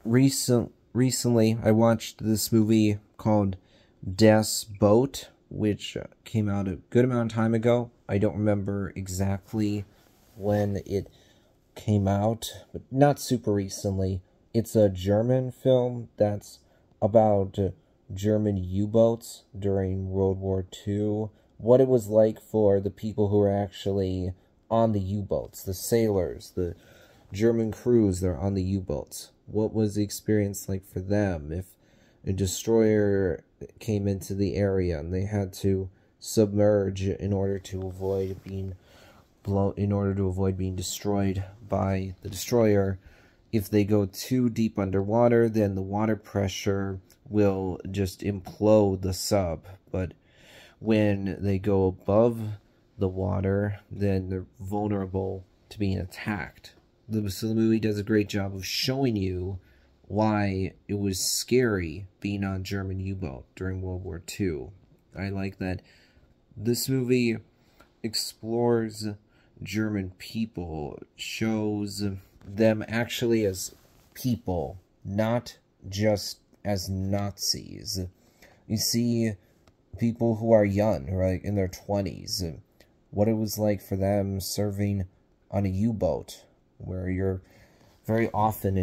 recently I watched this movie called Das Boot, which came out a good amount of time ago. I don't remember exactly when it came out, but not super recently. It's a German film that's about German U-boats during World War II. What it was like for the people who were actually on the U-boats, the sailors, the German crews that are on the U-boats. What was the experience like for them if a destroyer came into the area and they had to submerge in order to avoid being destroyed by the destroyer? If they go too deep underwater, then the water pressure will just implode the sub. But when they go above the water, then they're vulnerable to being attacked. So the movie does a great job of showing you why it was scary being on German U-boat during World War II. I like that this movie explores German people, shows them actually as people, not just as Nazis. You see people who are young, who are like in their 20s, what it was like for them serving on a U-boat, where you're very often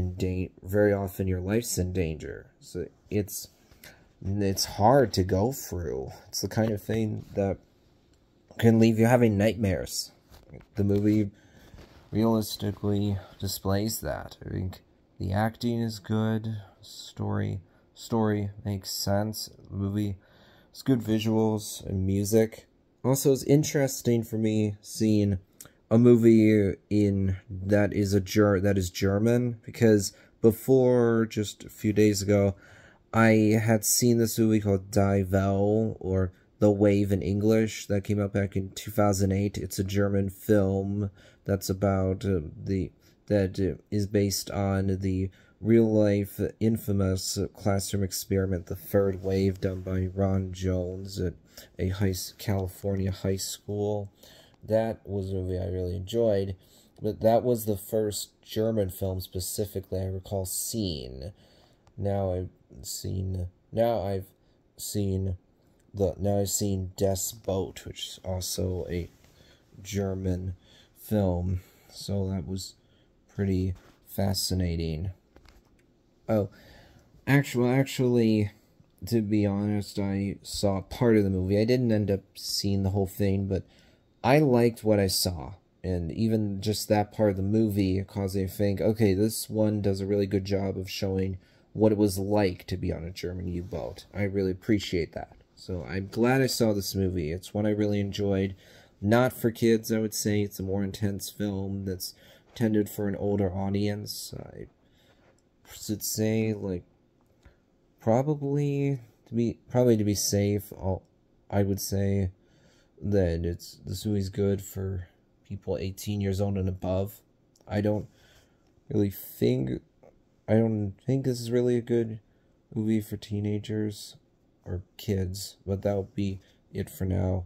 your life's in danger. So it's hard to go through. It's the kind of thing that can leave you having nightmares. The movie realistically displays that. I think the acting is good, story makes sense. The movie has good visuals and music. Also, it's interesting for me seeing a movie that is German, because before, just a few days ago, I had seen this movie called Die Welle, or The Wave in English, that came out back in 2008. It's a German film that's about that is based on the real-life infamous classroom experiment, The Third Wave, done by Ron Jones at a California high school. That was a movie I really enjoyed, but that was the first German film specifically I recall seeing. Now I've seen Das Boot, which is also a German film, so that was pretty fascinating. Oh, actually, to be honest, I saw part of the movie. I didn't end up seeing the whole thing, but I liked what I saw, and even just that part of the movie caused me to think, okay, this one does a really good job of showing what it was like to be on a German U-boat. I really appreciate that. So I'm glad I saw this movie. It's one I really enjoyed. Not for kids, I would say. It's a more intense film that's intended for an older audience. I should say, like, probably to be safe, I would say that this movie's good for people 18 years old and above. I don't think this is really a good movie for teenagers or kids, but that would be it for now.